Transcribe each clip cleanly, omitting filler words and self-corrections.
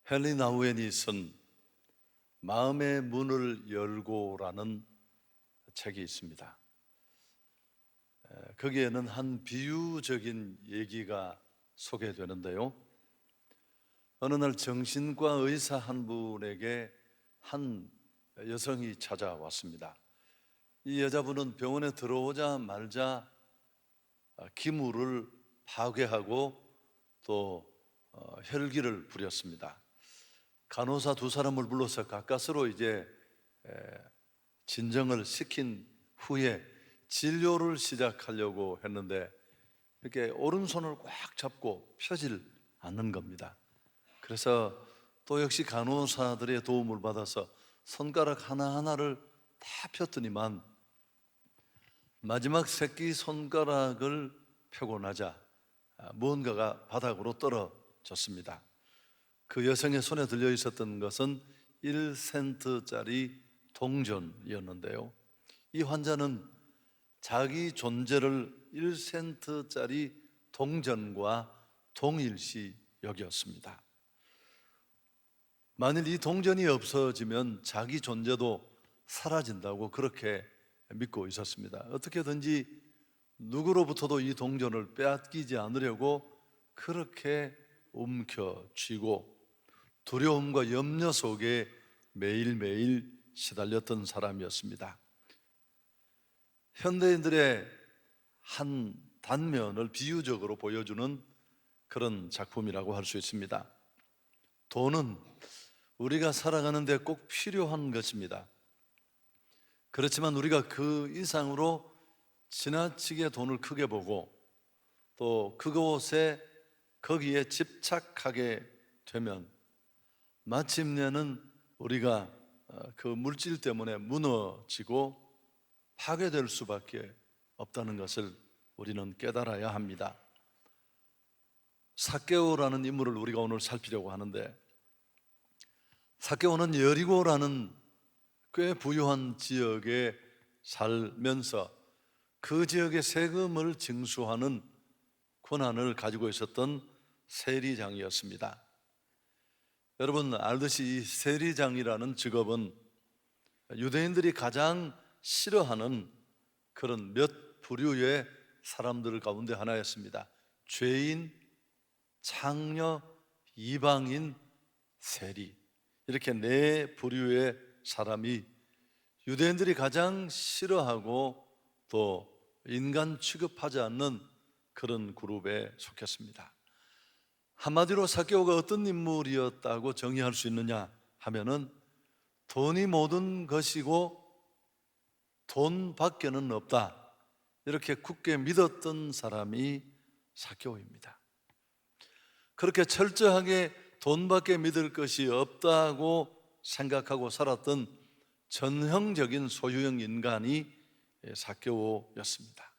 헨리 나우엔이 쓴 마음의 문을 열고라는 책이 있습니다. 거기에는 한 비유적인 얘기가 소개되는데요. 어느 날 정신과 의사 한 분에게 한 여성이 찾아왔습니다. 이 여자분은 병원에 들어오자 말자 기물을 파괴하고 또 혈기를 부렸습니다. 간호사 두 사람을 불러서 가까스로 진정을 시킨 후에 진료를 시작하려고 했는데 이렇게 오른손을 꽉 잡고 펴질 않는 겁니다. 그래서 또 역시 간호사들의 도움을 받아서 손가락 하나하나를 다 폈더니만 마지막 새끼 손가락을 펴고 나자 무언가가 바닥으로 떨어졌습니다. 그 여성의 손에 들려 있었던 것은 1센트짜리 동전이었는데요. 이 환자는 자기 존재를 1센트짜리 동전과 동일시 여겼습니다. 만일 이 동전이 없어지면 자기 존재도 사라진다고 그렇게 믿고 있었습니다. 어떻게든지 누구로부터도 이 동전을 빼앗기지 않으려고 그렇게 움켜쥐고 두려움과 염려 속에 매일매일 시달렸던 사람이었습니다. 현대인들의 한 단면을 비유적으로 보여주는 그런 작품이라고 할 수 있습니다. 돈은 우리가 살아가는 데 꼭 필요한 것입니다. 그렇지만 우리가 그 이상으로 지나치게 돈을 크게 보고 또 그곳에 거기에 집착하게 되면 마침내는 우리가 그 물질 때문에 무너지고 파괴될 수밖에 없다는 것을 우리는 깨달아야 합니다. 삭개오라는 인물을 우리가 오늘 살피려고 하는데, 삭개오는 여리고라는 꽤 부유한 지역에 살면서 그 지역의 세금을 징수하는 권한을 가지고 있었던 세리장이었습니다. 여러분 알듯이 이 세리장이라는 직업은 유대인들이 가장 싫어하는 그런 몇 부류의 사람들 가운데 하나였습니다. 죄인, 창녀, 이방인, 세리, 이렇게 네 부류의 사람이 유대인들이 가장 싫어하고 또 인간 취급하지 않는 그런 그룹에 속했습니다. 한마디로 삭개오가 어떤 인물이었다고 정의할 수 있느냐 하면은 돈이 모든 것이고 돈밖에는 없다, 이렇게 굳게 믿었던 사람이 삭개오입니다. 그렇게 철저하게 돈밖에 믿을 것이 없다고 생각하고 살았던 전형적인 소유형 인간이 삭개오였습니다.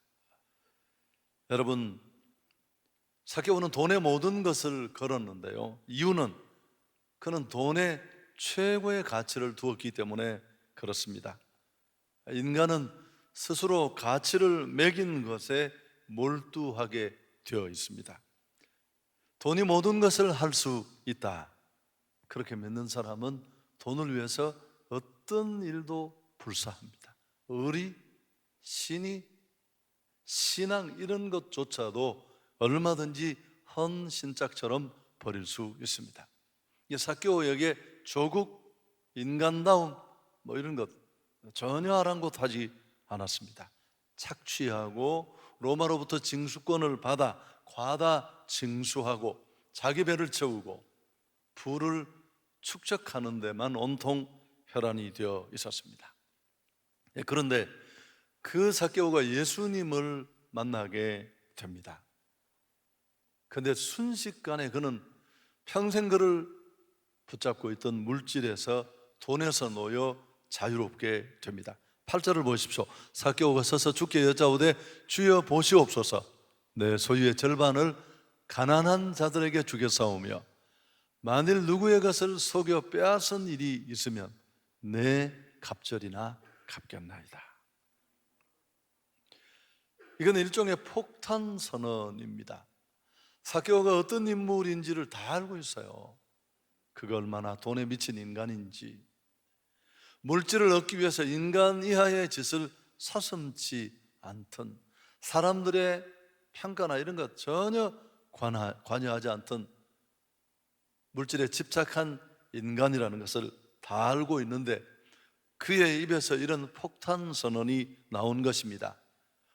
여러분, 삭개오는 돈의 모든 것을 걸었는데요, 이유는 그는 돈에 최고의 가치를 두었기 때문에 그렇습니다. 인간은 스스로 가치를 매긴 것에 몰두하게 되어 있습니다. 돈이 모든 것을 할 수 있다, 그렇게 믿는 사람은 돈을 위해서 어떤 일도 불사합니다. 의리, 신의, 신앙 이런 것조차도 얼마든지 헌신짝처럼 버릴 수 있습니다. 삭개오에게 조국, 인간다움 이런 것 전혀 아랑곳하지 않았습니다. 착취하고 로마로부터 징수권을 받아 과다 징수하고 자기 배를 채우고 부를 축적하는 데만 온통 혈안이 되어 있었습니다. 그런데 그 삭개오가 예수님을 만나게 됩니다. 그런데 순식간에 그는 평생 그를 붙잡고 있던 물질에서 돈에서 놓여 자유롭게 됩니다. 8절을 보십시오. 삭개오가 서서 주께 여짜오되 주여 보시옵소서, 내 소유의 절반을 가난한 자들에게 주겠사오며 만일 누구의 것을 속여 빼앗은 일이 있으면 내 갑절이나 갚겠나이다. 이건 일종의 폭탄 선언입니다. 삭개오가 어떤 인물인지를 다 알고 있어요. 그가 얼마나 돈에 미친 인간인지, 물질을 얻기 위해서 인간 이하의 짓을 서슴지 않던, 사람들의 평가나 이런 것 전혀 관여하지 않던 물질에 집착한 인간이라는 것을 다 알고 있는데 그의 입에서 이런 폭탄 선언이 나온 것입니다.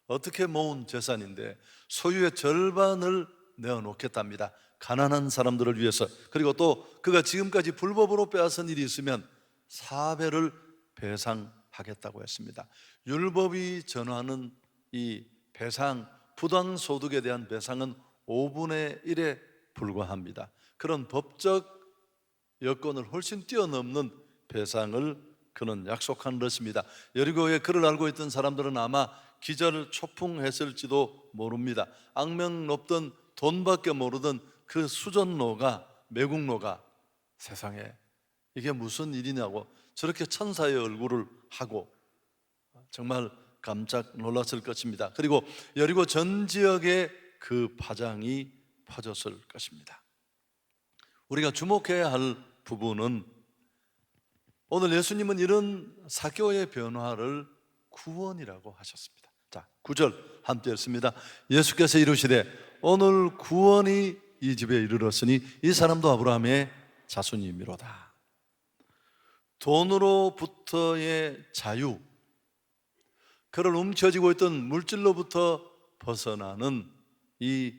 어떻게 모은 재산인데 소유의 절반을 내어놓겠답니다. 가난한 사람들을 위해서. 그리고 또 그가 지금까지 불법으로 빼앗은 일이 있으면 4배를 배상하겠다고 했습니다. 율법이 전하는 이 배상, 부당소득에 대한 배상은 5분의 1에 불과합니다. 그런 법적 여건을 훨씬 뛰어넘는 배상을 그는 약속한 것입니다. 여리고에 그를 알고 있던 사람들은 아마 기절초풍했을지도 모릅니다. 악명 높던, 돈밖에 모르던 그 수전노가, 매국노가 세상에 이게 무슨 일이냐고 저렇게 천사의 얼굴을 하고 정말 깜짝 놀랐을 것입니다. 그리고 여리고 전 지역에 그 파장이 퍼졌을 것입니다. 우리가 주목해야 할 부분은 오늘 예수님은 이런 삭개오의 변화를 구원이라고 하셨습니다. 자, 9절 함께 읽습니다. 예수께서 이르시되 오늘 구원이 이 집에 이르렀으니 이 사람도 아브라함의 자손이미로다. 돈으로부터의 자유, 그를 움켜쥐고 있던 물질로부터 벗어나는 이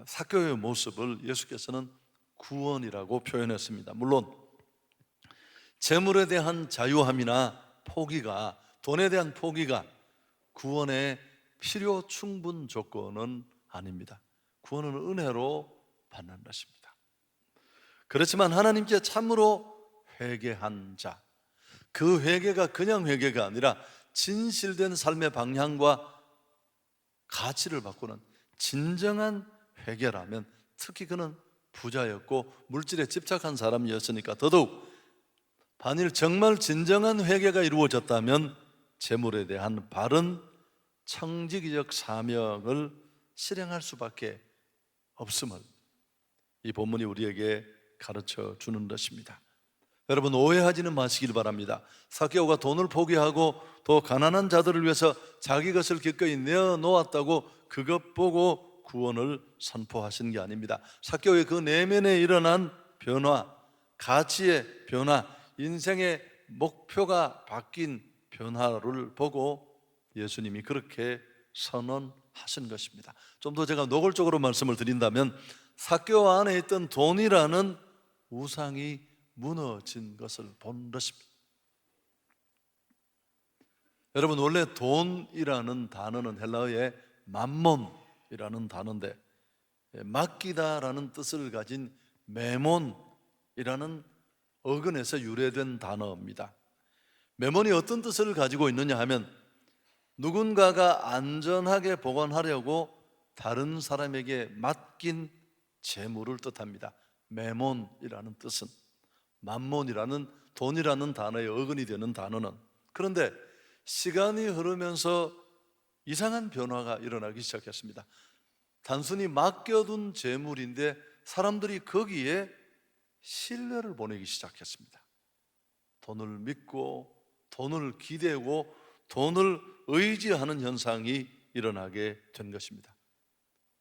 삭개오의 모습을 예수께서는 구원이라고 표현했습니다. 물론 재물에 대한 자유함이나 포기가, 돈에 대한 포기가 구원의 필요 충분 조건은 아닙니다. 구원은 은혜로 받는 것입니다. 그렇지만 하나님께 참으로 회개한 자, 그 회개가 그냥 회개가 아니라 진실된 삶의 방향과 가치를 바꾸는 진정한 회개라면, 특히 그는 부자였고 물질에 집착한 사람이었으니까 더더욱 만일 정말 진정한 회개가 이루어졌다면 재물에 대한 바른 청지기적 사명을 실행할 수밖에 없음을 이 본문이 우리에게 가르쳐 주는 것입니다. 여러분, 오해하지는 마시길 바랍니다. 삭개오가 돈을 포기하고 또 가난한 자들을 위해서 자기 것을 기꺼이 내어놓았다고 그것 보고 구원을 선포하신 게 아닙니다. 삭개오의 그 내면에 일어난 변화, 가치의 변화, 인생의 목표가 바뀐 변화를 보고 예수님이 그렇게 선언하신 것입니다. 좀 더 제가 노골적으로 말씀을 드린다면 삭개오 안에 있던 돈이라는 우상이 무너진 것을 본 것입니다. 여러분, 원래 돈이라는 단어는 헬라어의 맘몬이라는 단어인데 맡기다라는 뜻을 가진 메몬이라는 어근에서 유래된 단어입니다. 메몬이 어떤 뜻을 가지고 있느냐 하면 누군가가 안전하게 보관하려고 다른 사람에게 맡긴 재물을 뜻합니다. 메몬이라는 뜻은, 맘몬이라는 돈이라는 단어의 어근이 되는 단어는. 그런데 시간이 흐르면서 이상한 변화가 일어나기 시작했습니다. 단순히 맡겨둔 재물인데 사람들이 거기에 신뢰를 보내기 시작했습니다. 돈을 믿고 돈을 기대고 돈을 의지하는 현상이 일어나게 된 것입니다.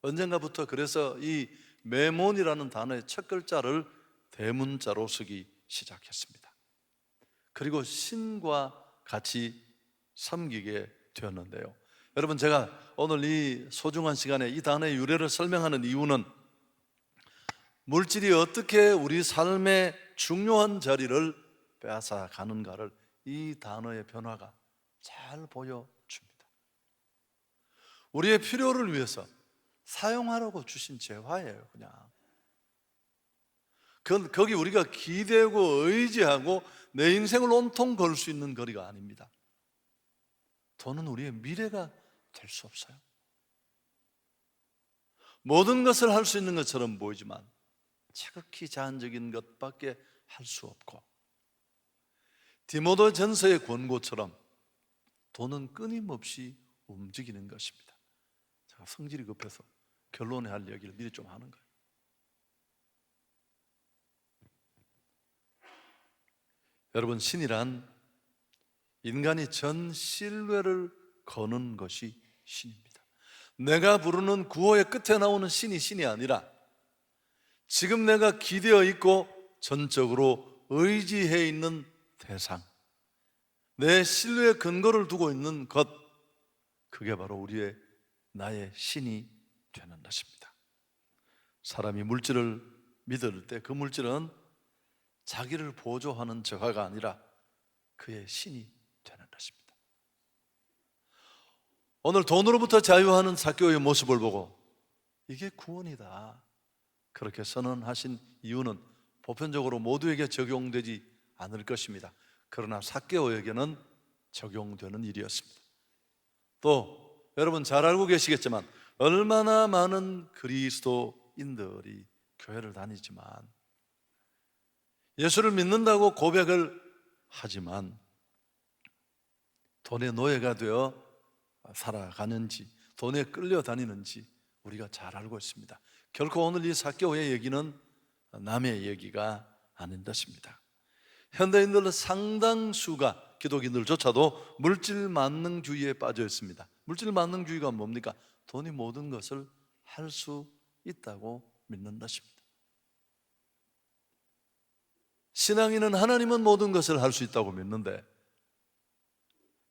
언젠가부터 그래서 이 메몬이라는 단어의 첫 글자를 대문자로 쓰기 시작했습니다. 그리고 신과 같이 섬기게 되었는데요. 여러분, 제가 오늘 이 소중한 시간에 이 단어의 유래를 설명하는 이유는 물질이 어떻게 우리 삶의 중요한 자리를 빼앗아 가는가를 이 단어의 변화가 잘 보여줍니다. 우리의 필요를 위해서 사용하라고 주신 재화예요. 그냥 거기 우리가 기대고 의지하고 내 인생을 온통 걸 수 있는 거리가 아닙니다. 돈은 우리의 미래가 될 수 없어요. 모든 것을 할 수 있는 것처럼 보이지만 지극히 제한적인 것밖에 할 수 없고, 디모데 전서의 권고처럼 돈은 끊임없이 움직이는 것입니다. 제가 성질이 급해서 결론에 할 얘기를 미리 좀 하는 거예요. 여러분, 신이란 인간이 전 신뢰를 거는 것이 신입니다. 내가 부르는 구호의 끝에 나오는 신이 아니라 지금 내가 기대어 있고 전적으로 의지해 있는 대상, 내 신뢰의 근거를 두고 있는 것, 그게 바로 나의 신이 되는 것입니다. 사람이 물질을 믿을 때 그 물질은 자기를 보조하는 저하가 아니라 그의 신이 되는 것입니다. 오늘 돈으로부터 자유하는 삭개오의 모습을 보고 이게 구원이다 그렇게 선언하신 이유는 보편적으로 모두에게 적용되지 않을 것입니다. 그러나 삭개오에게는 적용되는 일이었습니다. 또 여러분 잘 알고 계시겠지만 얼마나 많은 그리스도인들이 교회를 다니지만 예수를 믿는다고 고백을 하지만 돈의 노예가 되어 살아가는지, 돈에 끌려다니는지 우리가 잘 알고 있습니다. 결코 오늘 이 삭개오의 얘기는 남의 얘기가 아닌 것입니다. 현대인들 상당수가, 기독인들조차도 물질 만능주의에 빠져 있습니다. 물질 만능주의가 뭡니까? 돈이 모든 것을 할 수 있다고 믿는 것입니다. 신앙인은 하나님은 모든 것을 할 수 있다고 믿는데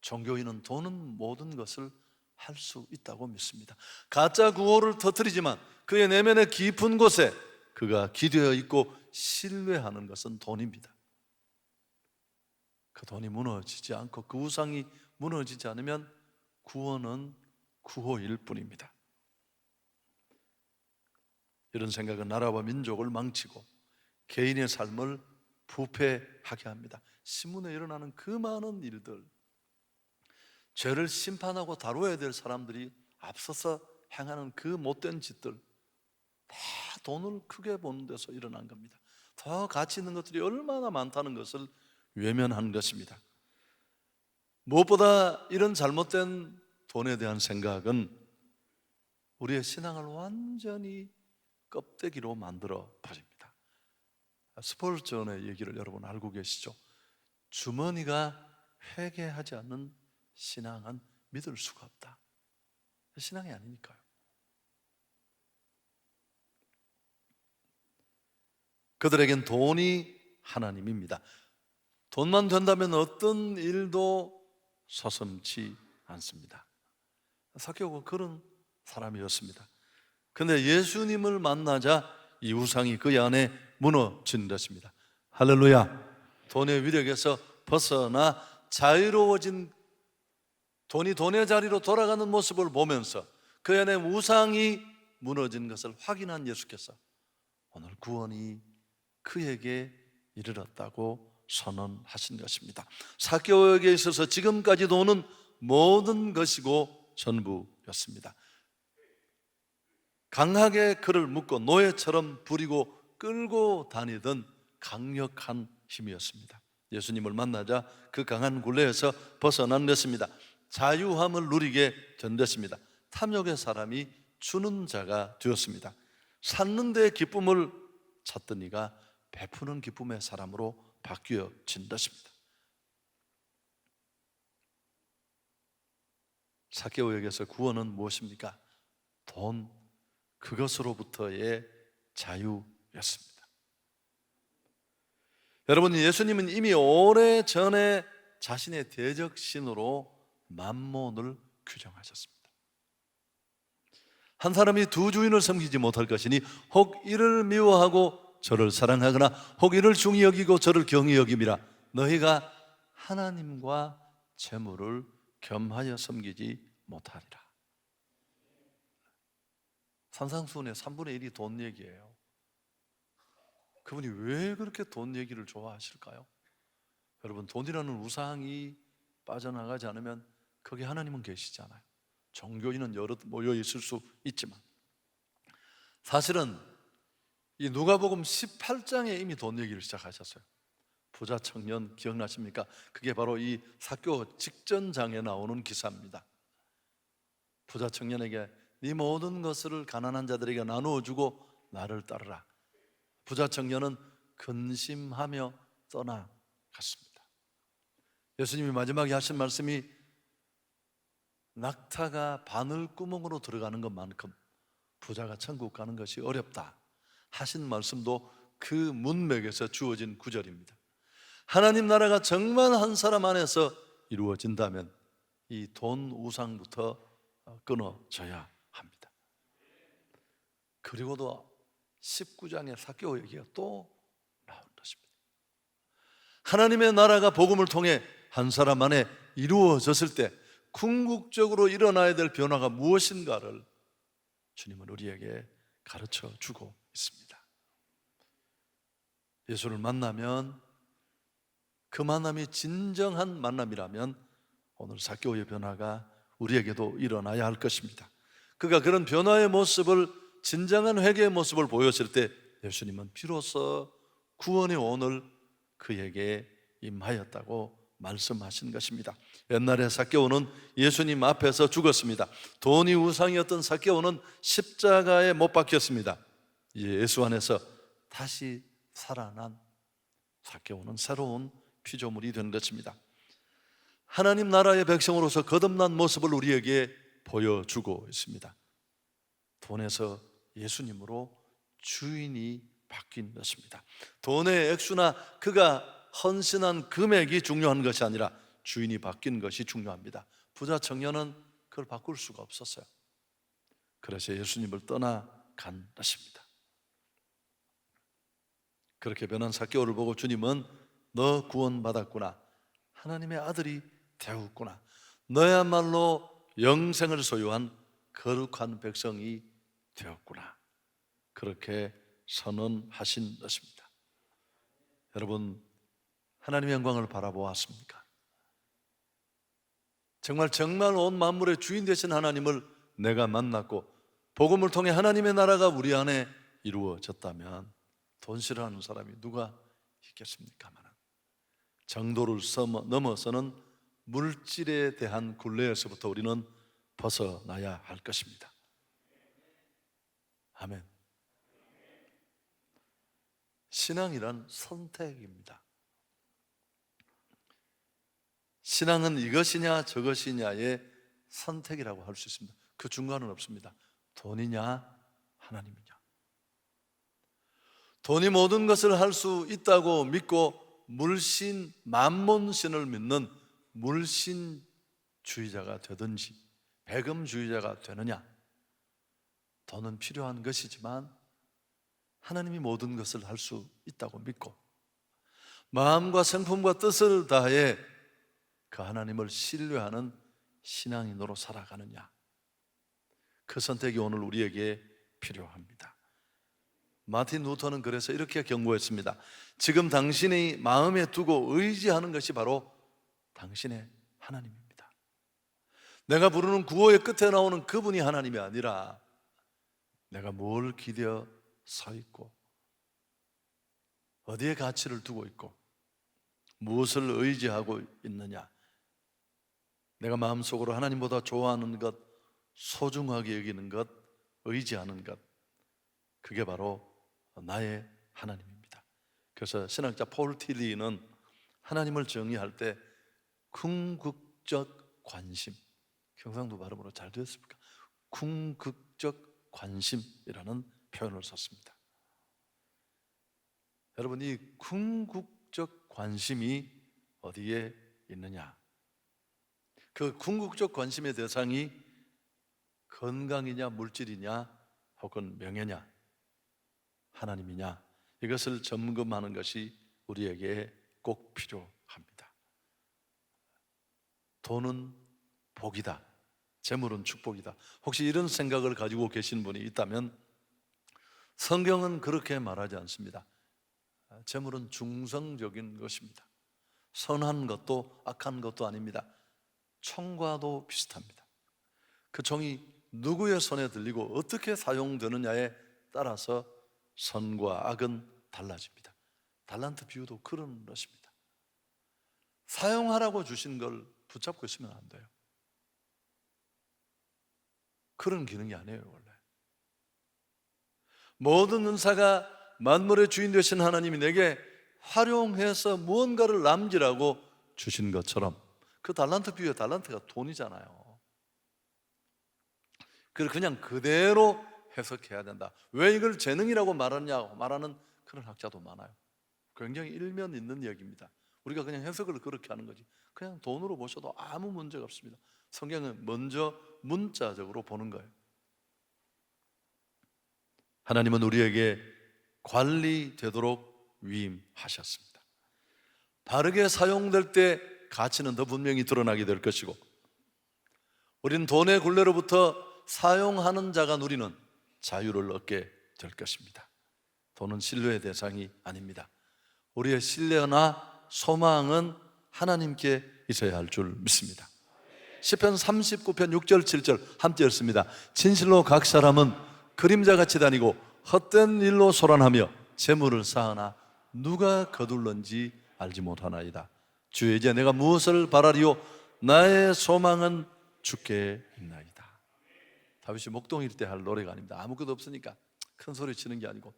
종교인은 돈은 모든 것을 할 수 있다고 믿습니다. 가짜 구호를 터뜨리지만 그의 내면의 깊은 곳에 그가 기대어 있고 신뢰하는 것은 돈입니다. 그 돈이 무너지지 않고 그 우상이 무너지지 않으면 구원은 구호일 뿐입니다. 이런 생각은 나라와 민족을 망치고 개인의 삶을 부패하게 합니다. 신문에 일어나는 그 많은 일들, 죄를 심판하고 다루어야 될 사람들이 앞서서 행하는 그 못된 짓들, 다 돈을 크게 보는 데서 일어난 겁니다. 더 가치 있는 것들이 얼마나 많다는 것을 외면한 것입니다. 무엇보다 이런 잘못된 돈에 대한 생각은 우리의 신앙을 완전히 껍데기로 만들어 버립니다. 스폴전의 얘기를 여러분 알고 계시죠? 주머니가 회개하지 않는 신앙은 믿을 수가 없다. 신앙이 아니니까요. 그들에겐 돈이 하나님입니다. 돈만 된다면 어떤 일도 서슴지 않습니다. 삭개오가 그런 사람이었습니다. 그런데 예수님을 만나자 이 우상이 그 안에 무너진 것입니다. 할렐루야. 돈의 위력에서 벗어나 자유로워진, 돈이 돈의 자리로 돌아가는 모습을 보면서 그 안에 우상이 무너진 것을 확인한 예수께서 오늘 구원이 그에게 이르렀다고 선언하신 것입니다. 삭개오에게 있어서 지금까지 돈은 모든 것이고 전부였습니다. 강하게 그를 묶고 노예처럼 부리고 끌고 다니던 강력한 힘이었습니다. 예수님을 만나자 그 강한 굴레에서 벗어난 것입니다. 자유함을 누리게 된 것입니다. 탐욕의 사람이 주는 자가 되었습니다. 찾는 데 기쁨을 찾던 이가 베푸는 기쁨의 사람으로 바뀌어진 것입니다. 삭개오에게서 구원은 무엇입니까? 돈, 그것으로부터의 자유였습니다. 여러분, 예수님은 이미 오래전에 자신의 대적신으로 만몬을 규정하셨습니다. 한 사람이 두 주인을 섬기지 못할 것이니 혹 이를 미워하고 저를 사랑하거나 혹 이를 중히 여기고 저를 경히 여김이라. 너희가 하나님과 재물을 겸하여 섬기지 못하리라. 산상수훈의 3분의 1이 돈 얘기예요. 그분이 왜 그렇게 돈 얘기를 좋아하실까요? 여러분, 돈이라는 우상이 빠져나가지 않으면 거기 하나님은 계시잖아요. 종교인은 여럿 모여 있을 수 있지만 사실은 이 누가복음 18장에 이미 돈 얘기를 시작하셨어요. 부자 청년 기억나십니까? 그게 바로 이 삭개오 직전장에 나오는 기사입니다. 부자 청년에게 네 모든 것을 가난한 자들에게 나누어 주고 나를 따르라. 부자 청년은 근심하며 떠나갔습니다. 예수님이 마지막에 하신 말씀이 낙타가 바늘구멍으로 들어가는 것만큼 부자가 천국 가는 것이 어렵다 하신 말씀도 그 문맥에서 주어진 구절입니다. 하나님 나라가 정말 한 사람 안에서 이루어진다면 이 돈 우상부터 끊어져야 합니다. 그리고도 19장의 삭개오 얘기가 또 나온 것입니다. 하나님의 나라가 복음을 통해 한 사람 안에 이루어졌을 때 궁극적으로 일어나야 될 변화가 무엇인가를 주님은 우리에게 가르쳐 주고 있습니다. 예수를 만나면 그 만남이 진정한 만남이라면 오늘 삭개오의 변화가 우리에게도 일어나야 할 것입니다. 그가 그런 변화의 모습을, 진정한 회개의 모습을 보였을 때 예수님은 비로소 구원의 오늘 그에게 임하였다고 말씀하신 것입니다. 옛날에 삭개오는 예수님 앞에서 죽었습니다. 돈이 우상이었던 삭개오는 십자가에 못 박혔습니다. 예수 안에서 다시 살아난 삭개오는 새로운 피조물이 된 것입니다. 하나님 나라의 백성으로서 거듭난 모습을 우리에게 보여주고 있습니다. 돈에서 예수님으로 주인이 바뀐 것입니다. 돈의 액수나 그가 헌신한 금액이 중요한 것이 아니라 주인이 바뀐 것이 중요합니다. 부자 청년은 그걸 바꿀 수가 없었어요. 그래서 예수님을 떠나간 것입니다. 그렇게 변한 삭개오를 보고 주님은 너 구원받았구나, 하나님의 아들이 되었구나, 너야말로 영생을 소유한 거룩한 백성이 되었구나, 그렇게 선언하신 것입니다. 여러분, 하나님의 영광을 바라보았습니까? 정말 온 만물의 주인 되신 하나님을 내가 만났고 복음을 통해 하나님의 나라가 우리 안에 이루어졌다면 돈 싫어하는 사람이 누가 있겠습니까만, 정도를 넘어서는 물질에 대한 굴레에서부터 우리는 벗어나야 할 것입니다. 아멘. 신앙이란 선택입니다. 신앙은 이것이냐 저것이냐의 선택이라고 할 수 있습니다. 그 중간은 없습니다. 돈이냐 하나님이냐. 돈이 모든 것을 할 수 있다고 믿고 물신, 만몬신을 믿는 물신주의자가 되든지 배금주의자가 되느냐. 돈은 필요한 것이지만 하나님이 모든 것을 할 수 있다고 믿고 마음과 성품과 뜻을 다해 그 하나님을 신뢰하는 신앙인으로 살아가느냐. 그 선택이 오늘 우리에게 필요합니다. 마틴 루터는 그래서 이렇게 경고했습니다. 지금 당신이 마음에 두고 의지하는 것이 바로 당신의 하나님입니다. 내가 부르는 구호의 끝에 나오는 그분이 하나님이 아니라 내가 뭘 기대어 서 있고 어디에 가치를 두고 있고 무엇을 의지하고 있느냐. 내가 마음속으로 하나님보다 좋아하는 것, 소중하게 여기는 것, 의지하는 것, 그게 바로 나의 하나님입니다. 그래서 신학자 폴 틸리는 하나님을 정의할 때 궁극적 관심, 경상도 발음으로 잘 되었습니까? 궁극적 관심이라는 표현을 썼습니다. 여러분, 이 궁극적 관심이 어디에 있느냐? 그 궁극적 관심의 대상이 건강이냐 물질이냐 혹은 명예냐 하나님이냐, 이것을 점검하는 것이 우리에게 꼭 필요합니다. 돈은 복이다, 재물은 축복이다. 혹시 이런 생각을 가지고 계신 분이 있다면 성경은 그렇게 말하지 않습니다. 재물은 중성적인 것입니다. 선한 것도 악한 것도 아닙니다. 총과도 비슷합니다. 그 총이 누구의 손에 들리고 어떻게 사용되느냐에 따라서 선과 악은 달라집니다. 달란트 비유도 그런 것입니다. 사용하라고 주신 걸 붙잡고 있으면 안 돼요. 그런 기능이 아니에요. 원래 모든 은사가 만물의 주인 되신 하나님이 내게 활용해서 무언가를 남기라고 주신 것처럼 그 달란트 비유의 달란트가 돈이잖아요. 그걸 그냥 그대로 해석해야 된다. 왜 이걸 재능이라고 말하냐고 말하는 그런 학자도 많아요. 굉장히 일면 있는 얘기입니다. 우리가 그냥 해석을 그렇게 하는 거지 그냥 돈으로 보셔도 아무 문제가 없습니다. 성경은 먼저 문자적으로 보는 거예요. 하나님은 우리에게 관리되도록 위임하셨습니다. 바르게 사용될 때 가치는 더 분명히 드러나게 될 것이고, 우리는 돈의 굴레로부터 사용하는 자가 누리는 자유를 얻게 될 것입니다. 돈은 신뢰의 대상이 아닙니다. 우리의 신뢰나 소망은 하나님께 있어야 할 줄 믿습니다. 시편 39편 6절 7절 함께 읽습니다. 진실로 각 사람은 그림자같이 다니고 헛된 일로 소란하며 재물을 쌓으나 누가 거둘런지 알지 못하나이다. 주여, 이제 내가 무엇을 바라리요? 나의 소망은 주께 있나이다. 다윗이 목동일 때 할 노래가 아닙니다. 아무것도 없으니까 큰 소리 치는 게 아니고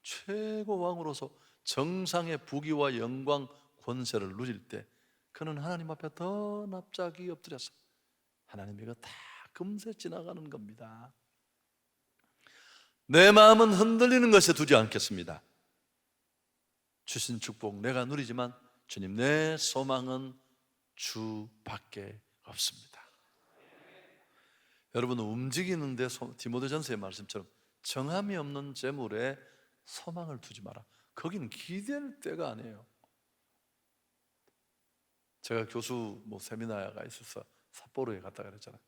최고 왕으로서 정상의 부귀와 영광 권세를 누릴 때 그는 하나님 앞에 더 납작이 엎드렸어. 하나님, 이거 다 금세 지나가는 겁니다. 내 마음은 흔들리는 것에 두지 않겠습니다. 주신 축복 내가 누리지만 주님, 내 소망은 주밖에 없습니다. 여러분, 움직이는데 디모데전서의 말씀처럼 정함이 없는 재물에 소망을 두지 마라. 거기는 기댈 때가 아니에요. 제가 교수 세미나가 있어서 삿포로에 갔다 그랬잖아요.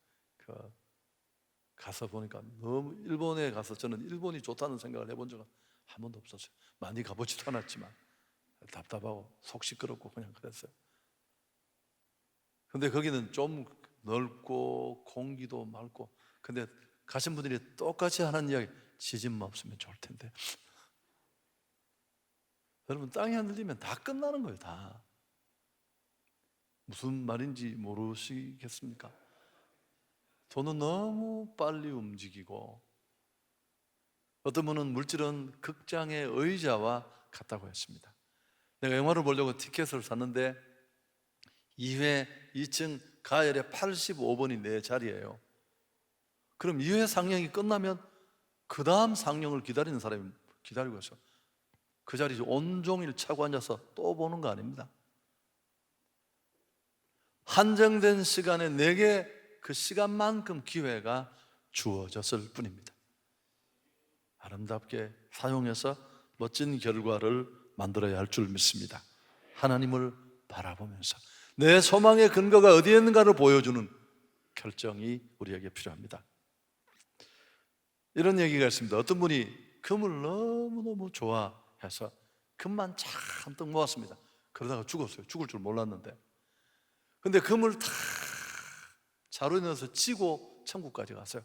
가서 보니까 너무, 일본에 가서 저는 일본이 좋다는 생각을 해본 적은 한 번도 없었어요. 많이 가보지도 않았지만 답답하고 속 시끄럽고 그냥 그랬어요. 근데 거기는 좀 넓고 공기도 맑고, 근데 가신 분들이 똑같이 하는 이야기, 지진만 없으면 좋을 텐데. 여러분, 땅이 흔들리면 다 끝나는 거예요. 다. 무슨 말인지 모르시겠습니까? 돈은 너무 빨리 움직이고, 어떤 분은 물질은 극장의 의자와 같다고 했습니다. 내가 영화를 보려고 티켓을 샀는데 2회 2층 가열에 85번이 내 자리예요. 그럼 2회 상영이 끝나면 그 다음 상영을 기다리는 사람이 기다리고 있어요. 그 자리에 온종일 차고 앉아서 또 보는 거 아닙니다. 한정된 시간에 내게 그 시간만큼 기회가 주어졌을 뿐입니다. 아름답게 사용해서 멋진 결과를 만들어야 할 줄 믿습니다. 하나님을 바라보면서 내 소망의 근거가 어디에 있는가를 보여주는 결정이 우리에게 필요합니다. 이런 얘기가 있습니다. 어떤 분이 금을 너무너무 좋아해서 금만 잔뜩 모았습니다. 그러다가 죽었어요. 죽을 줄 몰랐는데. 근데 금을 다 자루에 넣어서 찌고 천국까지 갔어요.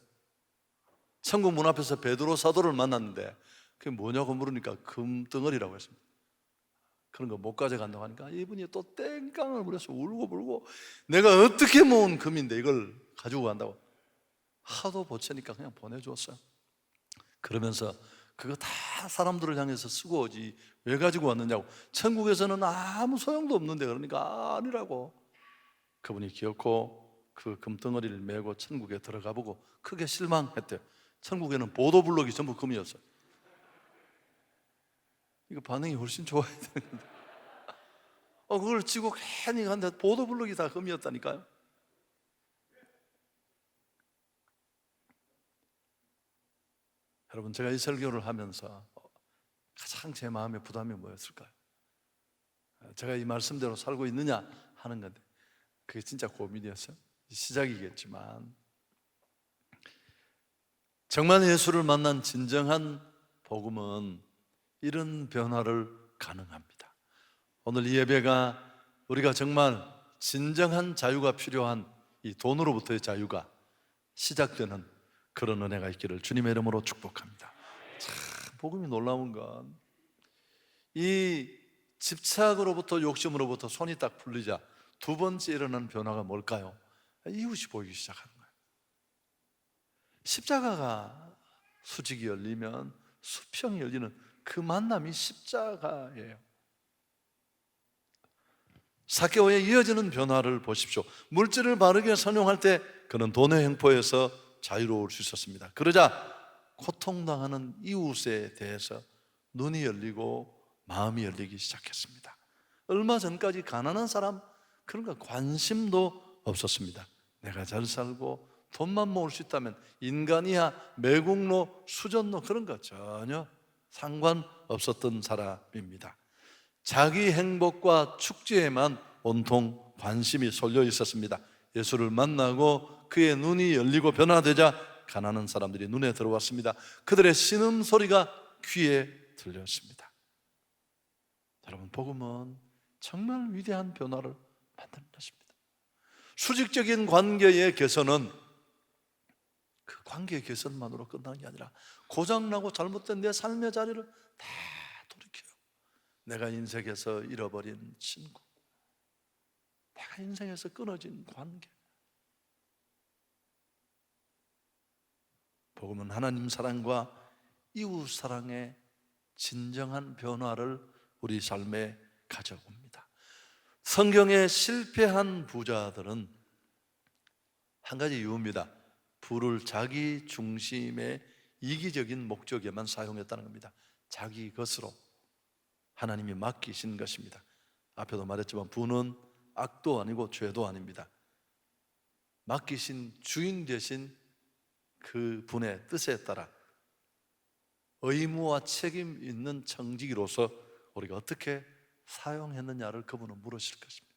천국 문 앞에서 베드로 사도를 만났는데 그게 뭐냐고 물으니까 금덩어리라고 했습니다. 그런 거 못 가져간다고 하니까 이분이 또 땡깡을 부려서 울고 불고, 내가 어떻게 모은 금인데 이걸 가지고 간다고. 하도 보채니까 그냥 보내주었어요. 그러면서 그거 다 사람들을 향해서 쓰고 오지 왜 가지고 왔느냐고. 천국에서는 아무 소용도 없는데. 그러니까 아니라고. 그분이 기어코 그 금덩어리를 메고 천국에 들어가 보고 크게 실망했대요. 천국에는 보도블록이 전부 금이었어요. 이거 반응이 훨씬 좋아야 되는데 그걸 쥐고 괜히 간데 보도블록이 다 금이었다니까요. 여러분, 제가 이 설교를 하면서 가장 제 마음의 부담이 뭐였을까요? 제가 이 말씀대로 살고 있느냐 하는 건데 그게 진짜 고민이었어요. 시작이겠지만 정말 예수를 만난 진정한 복음은 이런 변화를 가능합니다. 오늘 이 예배가 우리가 정말 진정한 자유가 필요한 이 돈으로부터의 자유가 시작되는 그런 은혜가 있기를 주님의 이름으로 축복합니다. 참 복음이 놀라운 건 이 집착으로부터 욕심으로부터 손이 딱 풀리자 두 번째 일어나는 변화가 뭘까요? 이웃이 보이기 시작하는 거예요. 십자가가 수직이 열리면 수평이 열리는 그 만남이 십자가예요. 삭개오에 이어지는 변화를 보십시오. 물질을 바르게 선용할 때 그는 돈의 횡포에서 자유로울 수 있었습니다. 그러자 고통당하는 이웃에 대해서 눈이 열리고 마음이 열리기 시작했습니다. 얼마 전까지 가난한 사람 그런 거 관심도 없었습니다. 내가 잘 살고 돈만 모을 수 있다면 인간이야 매국노 수전노 그런 거 전혀 상관없었던 사람입니다. 자기 행복과 축제에만 온통 관심이 쏠려 있었습니다. 예수를 만나고 그의 눈이 열리고 변화되자 가난한 사람들이 눈에 들어왔습니다. 그들의 신음소리가 귀에 들렸습니다. 여러분, 복음은 정말 위대한 변화를 만드는 것입니다. 수직적인 관계의 개선은 그 관계의 개선만으로 끝나는 게 아니라 고장나고 잘못된 내 삶의 자리를 다 돌이켜요. 내가 인생에서 잃어버린 친구, 내가 인생에서 끊어진 관계. 복음은 하나님 사랑과 이웃 사랑의 진정한 변화를 우리 삶에 가져옵니다. 성경의 실패한 부자들은 한 가지 이유입니다. 부를 자기 중심의 이기적인 목적에만 사용했다는 겁니다. 자기 것으로 하나님이 맡기신 것입니다. 앞에도 말했지만 부는 악도 아니고 죄도 아닙니다. 맡기신 주인 되신 그 분의 뜻에 따라 의무와 책임 있는 청지기로서 우리가 어떻게 사용했느냐를 그분은 물으실 것입니다.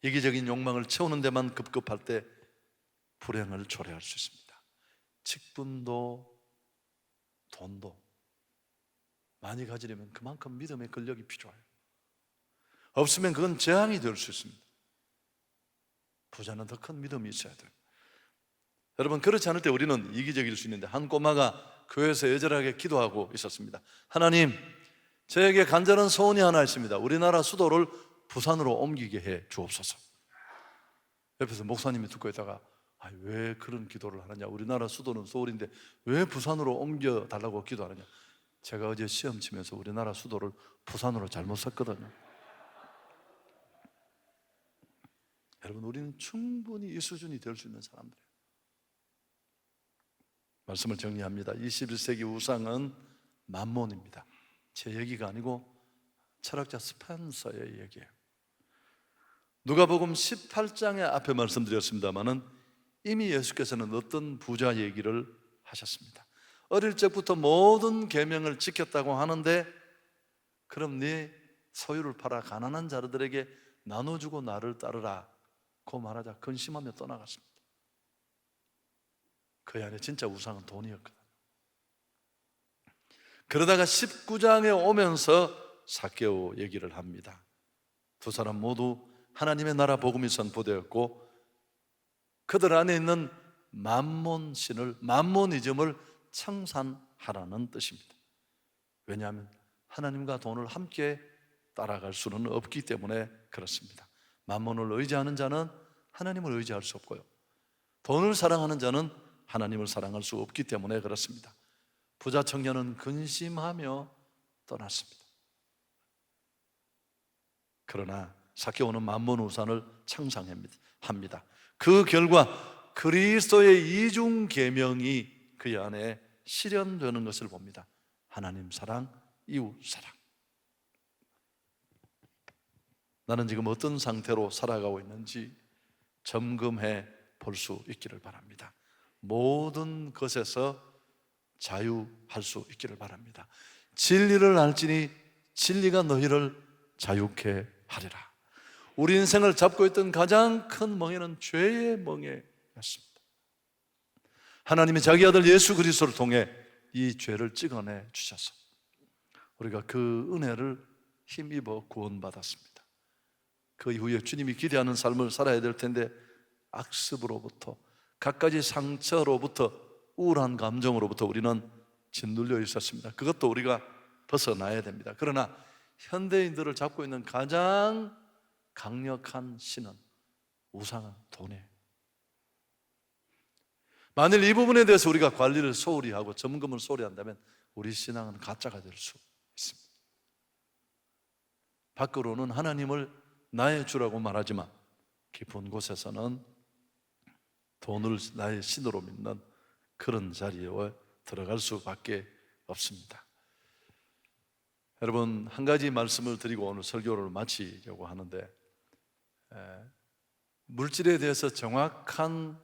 이기적인 욕망을 채우는 데만 급급할 때 불행을 초래할 수 있습니다. 직분도 돈도 많이 가지려면 그만큼 믿음의 근력이 필요해요. 없으면 그건 재앙이 될 수 있습니다. 부자는 더 큰 믿음이 있어야 돼요. 여러분, 그렇지 않을 때 우리는 이기적일 수 있는데 한 꼬마가 교회에서 애절하게 기도하고 있었습니다. 하나님, 저에게 간절한 소원이 하나 있습니다. 우리나라 수도를 부산으로 옮기게 해 주옵소서. 옆에서 목사님이 듣고 있다가 왜 그런 기도를 하느냐, 우리나라 수도는 서울인데 왜 부산으로 옮겨달라고 기도하느냐. 제가 어제 시험 치면서 우리나라 수도를 부산으로 잘못 썼거든요. 여러분, 우리는 충분히 이 수준이 될 수 있는 사람들이에요. 말씀을 정리합니다. 21세기 우상은 만몬입니다. 제 얘기가 아니고 철학자 스펜서의 얘기예요. 누가복음 18장의 앞에 말씀드렸습니다마는 이미 예수께서는 어떤 부자 얘기를 하셨습니다. 어릴 적부터 모든 계명을 지켰다고 하는데 그럼 네 소유를 팔아 가난한 자들에게 나눠주고 나를 따르라 고 말하자 근심하며 떠나갔습니다. 그 안에 진짜 우상은 돈이었거든요. 그러다가 19장에 오면서 삭개오 얘기를 합니다. 두 사람 모두 하나님의 나라 복음이 선포되었고 그들 안에 있는 만몬신을, 만모니즘을 청산하라는 뜻입니다. 왜냐하면 하나님과 돈을 함께 따라갈 수는 없기 때문에 그렇습니다. 만몬을 의지하는 자는 하나님을 의지할 수 없고요, 돈을 사랑하는 자는 하나님을 사랑할 수 없기 때문에 그렇습니다. 부자 청년은 근심하며 떠났습니다. 그러나 삭개오는 만몬 우산을 청산합니다. 그 결과 그리스도의 이중 계명이 그 안에 실현되는 것을 봅니다. 하나님 사랑, 이웃 사랑. 나는 지금 어떤 상태로 살아가고 있는지 점검해 볼 수 있기를 바랍니다. 모든 것에서 자유할 수 있기를 바랍니다. 진리를 알지니 진리가 너희를 자유케 하리라. 우리 인생을 잡고 있던 가장 큰 멍에는 죄의 멍에였습니다. 하나님이 자기 아들 예수 그리스도를 통해 이 죄를 찍어내 주셔서 우리가 그 은혜를 힘입어 구원받았습니다. 그 이후에 주님이 기대하는 삶을 살아야 될 텐데 악습으로부터, 갖가지 상처로부터, 우울한 감정으로부터 우리는 짓눌려 있었습니다. 그것도 우리가 벗어나야 됩니다. 그러나 현대인들을 잡고 있는 가장 강력한 신은, 우상은 돈이에요. 만일 이 부분에 대해서 우리가 관리를 소홀히 하고 점검을 소홀히 한다면 우리 신앙은 가짜가 될 수 있습니다. 밖으로는 하나님을 나의 주라고 말하지만 깊은 곳에서는 돈을 나의 신으로 믿는 그런 자리에 들어갈 수밖에 없습니다. 여러분, 한 가지 말씀을 드리고 오늘 설교를 마치려고 하는데, 물질에 대해서 정확한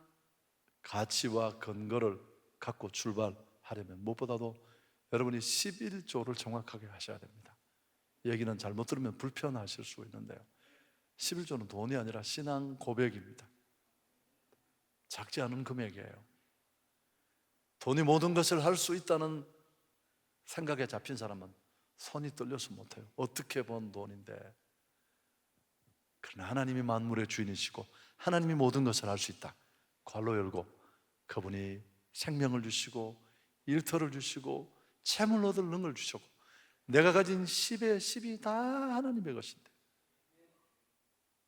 가치와 근거를 갖고 출발하려면 무엇보다도 여러분이 11조를 정확하게 하셔야 됩니다. 얘기는 잘못 들으면 불편하실 수 있는데요, 11조는 돈이 아니라 신앙 고백입니다. 작지 않은 금액이에요. 돈이 모든 것을 할 수 있다는 생각에 잡힌 사람은 손이 떨려서 못해요. 어떻게 번 돈인데. 그러나 하나님이 만물의 주인이시고 하나님이 모든 것을 할 수 있다. 괄호 열고, 그분이 생명을 주시고 일터를 주시고 채물 얻을 능을 주시고 내가 가진 10의 10이 다 하나님의 것인데,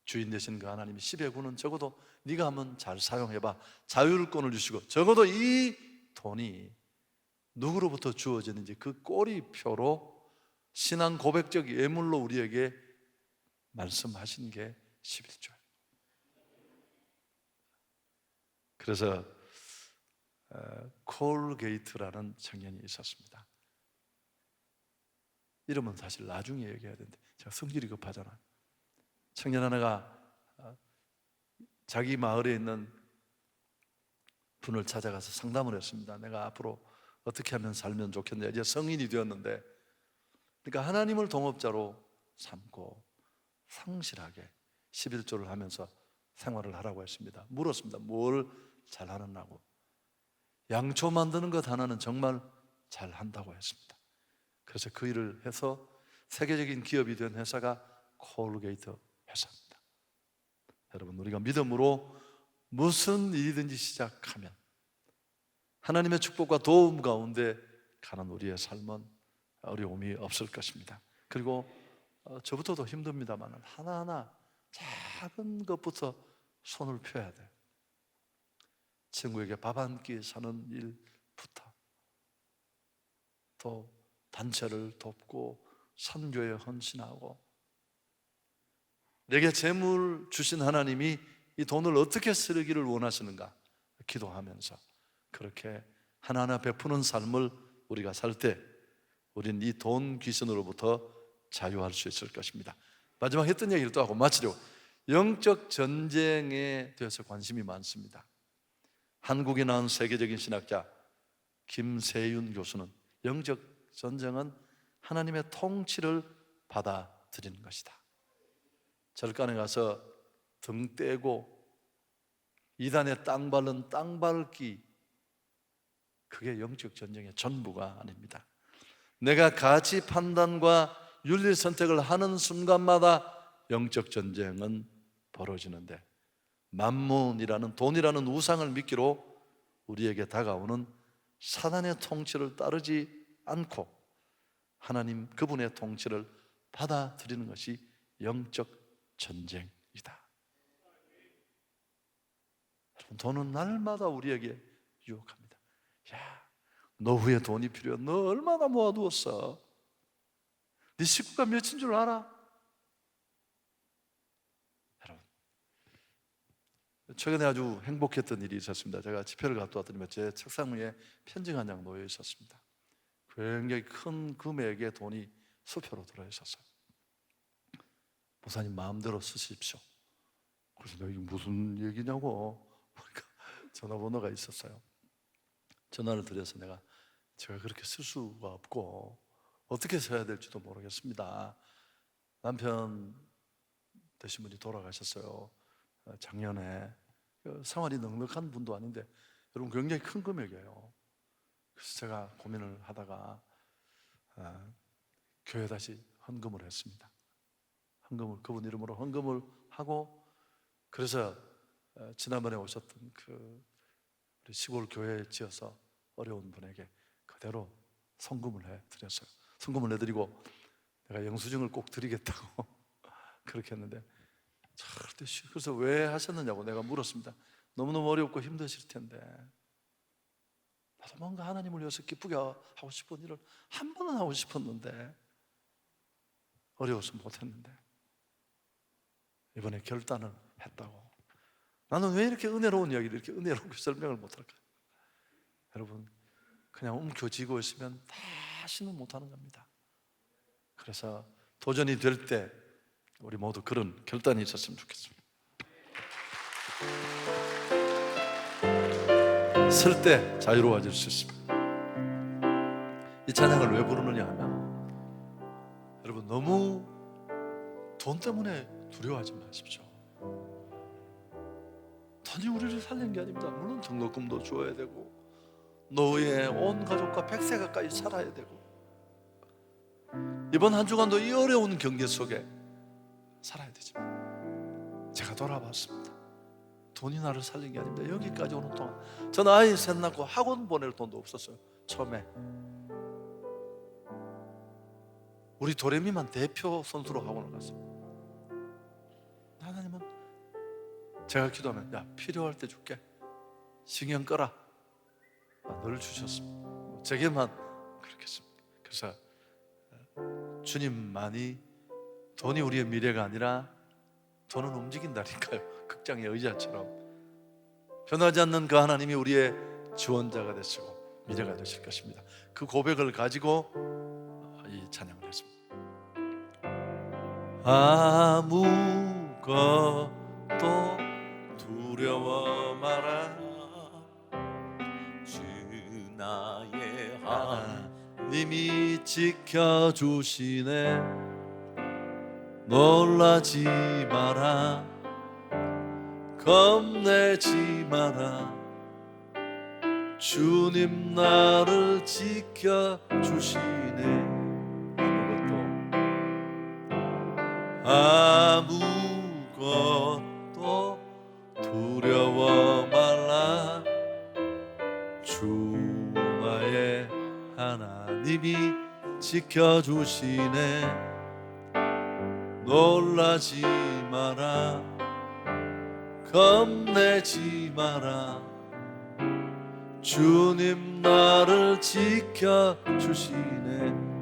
주인 되신 그 하나님이 10의 9는 적어도 네가 한번 잘 사용해봐 자율권을 주시고, 적어도 이 돈이 누구로부터 주어지는지 그 꼬리표로 신앙 고백적 예물로 우리에게 말씀하신 게 11조예요. 그래서 콜게이트라는 청년이 있었습니다. 이름은 사실 나중에 얘기해야 되는데 제가 성질이 급하잖아요. 청년 하나가 자기 마을에 있는 분을 찾아가서 상담을 했습니다. 내가 앞으로 어떻게 하면 살면 좋겠냐. 이제 성인이 되었는데, 그러니까 하나님을 동업자로 삼고 성실하게 11조를 하면서 생활을 하라고 했습니다. 물었습니다. 뭘 잘하느냐고. 양초 만드는 것 하나는 정말 잘한다고 했습니다. 그래서 그 일을 해서 세계적인 기업이 된 회사가 콜게이트 회사입니다. 여러분, 우리가 믿음으로 무슨 일이든지 시작하면 하나님의 축복과 도움 가운데 가는 우리의 삶은 어려움이 없을 것입니다. 그리고 저부터도 힘듭니다만 하나하나 작은 것부터 손을 펴야 돼요. 친구에게 밥 한 끼 사는 일부터, 또 단체를 돕고 선교에 헌신하고, 내게 재물 주신 하나님이 이 돈을 어떻게 쓰기를 원하시는가 기도하면서 그렇게 하나하나 베푸는 삶을 우리가 살 때 우린 이 돈 귀신으로부터 자유할 수 있을 것입니다. 마지막 했던 얘기를 또 하고 마치려고. 영적 전쟁에 대해서 관심이 많습니다. 한국에 나온 세계적인 신학자 김세윤 교수는 영적 전쟁은 하나님의 통치를 받아들이는 것이다. 절간에 가서 등 떼고 이단에 땅 밟는 땅 밟기, 그게 영적 전쟁의 전부가 아닙니다. 내가 가치 판단과 윤리 선택을 하는 순간마다 영적 전쟁은 벌어지는데, 만문이라는 돈이라는 우상을 믿기로 우리에게 다가오는 사단의 통치를 따르지 않고 하나님 그분의 통치를 받아들이는 것이 영적 전쟁이다. 여러분, 돈은 날마다 우리에게 유혹합니다. 야, 노후에 돈이 필요해. 너 얼마나 모아두었어? 네 식구가 몇인 줄 알아? 여러분, 최근에 아주 행복했던 일이 있었습니다. 제가 집회를 갔다 왔더니 제 책상 위에 편지 한 장 놓여 있었습니다. 굉장히 큰 금액의 돈이 수표로 들어 있었어요. 목사님 마음대로 쓰십시오. 그래서 내가 이게 무슨 얘기냐고 보니까 전화번호가 있었어요. 전화를 드려서 제가 그렇게 쓸 수가 없고 어떻게 써야 될지도 모르겠습니다. 남편 되신 분이 돌아가셨어요. 작년에. 생활이 넉넉한 분도 아닌데 여러분, 굉장히 큰 금액이에요. 그래서 제가 고민을 하다가 교회 다시 헌금을 했습니다. 그분 이름으로 헌금을 하고, 그래서 지난번에 오셨던 우리 시골 교회 지어서 어려운 분에게 그대로 성금을 해드렸어요. 성금을 해드리고 내가 영수증을 꼭 드리겠다고 그렇게 했는데, 절대 그래서 왜 하셨느냐고 내가 물었습니다. 너무너무 어렵고 힘드실 텐데 나도 뭔가 하나님을 위해서 기쁘게 하고 싶은 일을 한 번은 하고 싶었는데 어려워서 못했는데 이번에 결단을 했다고. 나는 왜 이렇게 은혜로운 이야기를 이렇게 은혜롭게 설명을 못할까? 여러분, 그냥 움켜쥐고 있으면 다시는 못하는 겁니다. 그래서 도전이 될 때 우리 모두 그런 결단이 있었으면 좋겠습니다. 쓸 때 자유로워질 수 있습니다. 이 찬양을 왜 부르느냐 하면, 여러분, 너무 돈 때문에 두려워하지 마십시오. 돈이 우리를 살리는 게 아닙니다. 물론 등록금도 줘야 되고 노후에 온 가족과 100세 가까이 살아야 되고, 이번 한 주간도 이 어려운 경계 속에 살아야 되지만, 제가 돌아봤습니다. 돈이 나를 살린 게 아닙니다. 여기까지 오는 동안 저는 아이 셋 낳고 학원 보낼 돈도 없었어요. 처음에 우리 도레미만 대표 선수로 학원을 갔어요. 하나님은 제가 기도하면, 야, 필요할 때 줄게, 신경 꺼라, 늘 주셨습니다. 제게만 그렇겠습니다. 그래서 주님만이, 돈이 우리의 미래가 아니라 돈은 움직인다니까요. 극장의 의자처럼 변하지 않는 그 하나님이 우리의 지원자가 되시고 미래가 되실 것입니다. 그 고백을 가지고 이 찬양을 했습니다. 아무것도 두려워 마라, 주 나의 하나님이 지켜주시네. 놀라지 마라, 겁내지 마라, 주님 나를 지켜주시네. 아무것도 두려워 말라, 주 나의 하나님이 지켜주시네. 놀라지 마라, 겁내지 마라, 주님 나를 지켜주시네.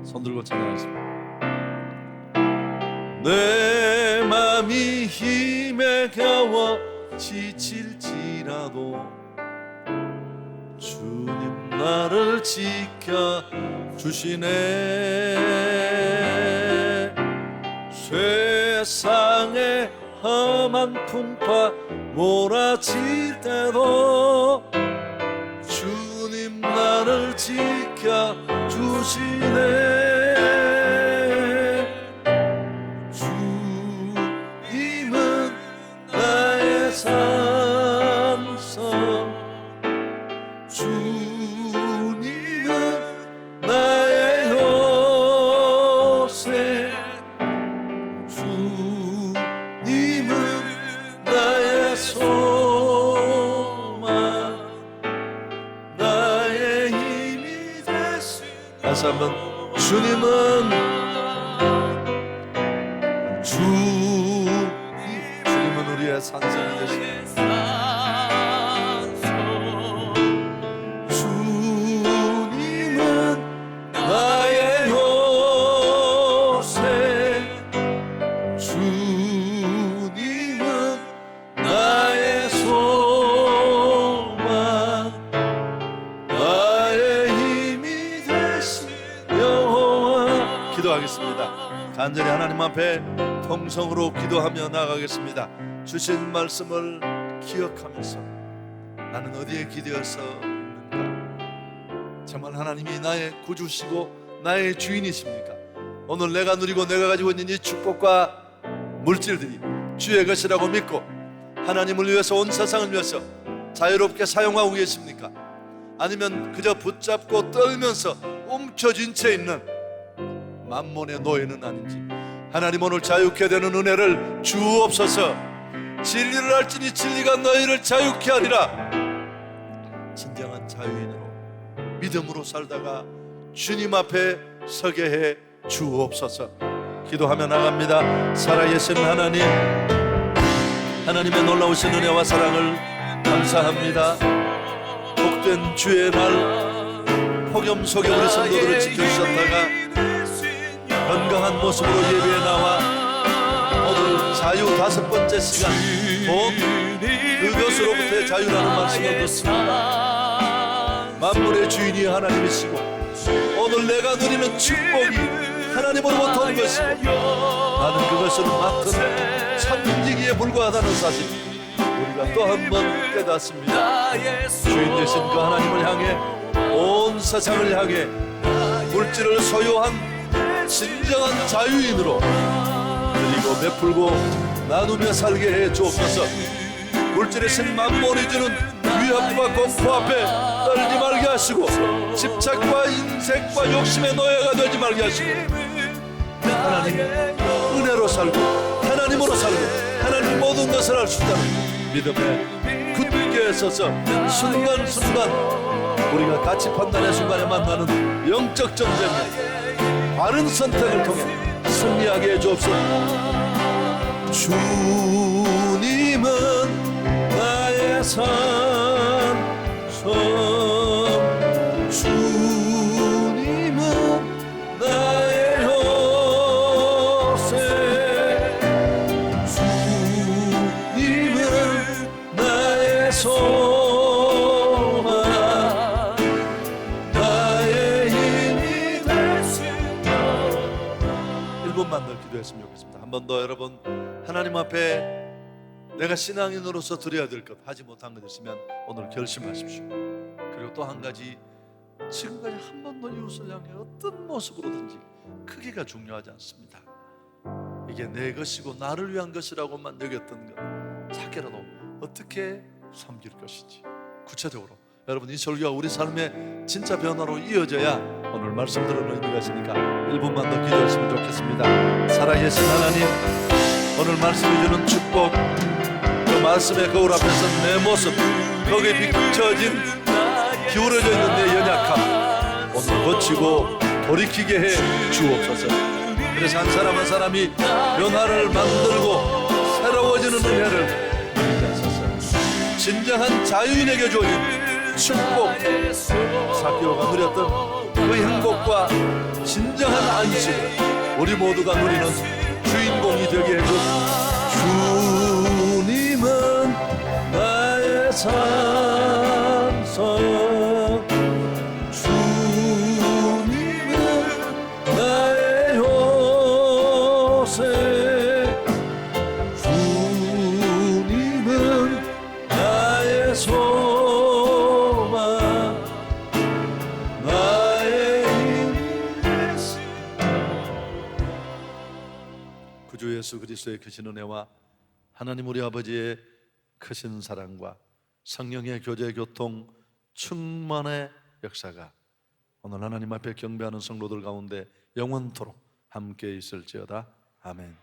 손 들고 찬양하겠습니다. 내 맘이 힘에 겨워 지칠지라도 주님 나를 지켜주시네. 세상에 험한 풍파 몰아칠 때도 주님 나를 지켜주시네. 주님은 나의 산성, 주님은 나의 요새, 주님은 나의 소망, 나의 힘이 되시. 다시 한번, 주님은 우리의 산성이 되시네. 주님은 나의 요새, 주님은 나의 소망, 나의 힘이 되신 여호와. 기도하겠습니다. 간절히 하나님 앞에 통성으로 기도하며 나가겠습니다. 주신 말씀을 기억하면서 나는 어디에 기대어서 있는가? 정말 하나님이 나의 구주시고 나의 주인이십니까? 오늘 내가 누리고 내가 가지고 있는 이 축복과 물질들이 주의 것이라고 믿고 하나님을 위해서, 온 세상을 위해서 자유롭게 사용하고 계십니까? 아니면 그저 붙잡고 떨면서 움켜쥔 채 있는 만몬의 노예는 아닌지, 하나님 오늘 자유케 되는 은혜를 주옵소서. 진리를 알지니 진리가 너희를 자유케 하리라. 진정한 자유인으로 믿음으로 살다가 주님 앞에 서게 해 주옵소서. 기도하며 나갑니다. 살아계신 하나님, 하나님의 놀라우신 은혜와 사랑을 감사합니다. 복된 주의 날 폭염 속에 우리 성도들을 지켜주셨다가 건강한 모습으로 예배에 나와 오늘 자유 5번째 시간 돈 그것으로부터의 자유라는 말씀을 듣습니다. 만물의 주인이 하나님이시고 오늘 내가 누리는 축복이 하나님으로부터 온 것이고 나는 그것을 맡은 천지기에 불과하다는 사실 우리가 또 한 번 깨닫습니다. 주인 되신 그 하나님을 향해 온 세상을 향해 물질을 소유한 진정한 자유인으로 그리고 베풀고 나누며 살게 해 주옵소서. 물질의 신 만몬이 주는 위협과 공포 앞에 떨지 말게 하시고 집착과 인색과 욕심의 노예가 되지 말게 하시고 하나님 은혜로 살고 하나님으로 살고 하나님 모든 것을 할 수 있다는 믿음에 굳게 서서 순간순간 우리가 가치 판단의 순간에 만나는 영적 전쟁에 바른 선택을 통해 승리하게 해주옵소서. 주님은 나의 산성 주님은 나의 요새 주님은 나의 소망 나의 힘이 되시다. 1분만 더 기도했으면 좋겠습니다. 한 번 더 여러분 하나님 앞에 내가 신앙인으로서 드려야 될 것 하지 못한 것 있으면 오늘 결심하십시오. 그리고 또 한 가지 지금까지 한 번도 이웃을 향해 어떤 모습으로든지 크기가 중요하지 않습니다. 이게 내 것이고 나를 위한 것이라고만 여겼던 것 작게라도 어떻게 섬길 것인지 구체적으로 여러분 이 설교가 우리 삶의 진짜 변화로 이어져야 오늘 말씀 들은 의미가 있으니까 1분만 더 기도했으면 좋겠습니다. 살아계신 하나님 오늘 말씀이 주는 축복 그 말씀의 거울 앞에서 내 모습 거기에 비춰진 기울어져 있는 내 연약함 오늘 고치고 돌이키게 해 주옵소서. 그래서 한 사람 한 사람이 변화를 만들고 새로워지는 은혜를 누리게 하소서. 진정한 자유인에게 주어진 축복 사케오가 누렸던 그 행복과 진정한 안식 우리 모두가 누리는 주인공이 되게 해줘. 주님은 나의 산성 주님은 나의 요새 주님은 나의 소망 나의 힘이 되시다. 구주 예수 그리스도의 크신 은혜와 하나님 우리 아버지의 크신 사랑과 성령의 교제 교통 충만의 역사가 오늘 하나님 앞에 경배하는 성도들 가운데 영원토록 함께 있을지어다. 아멘.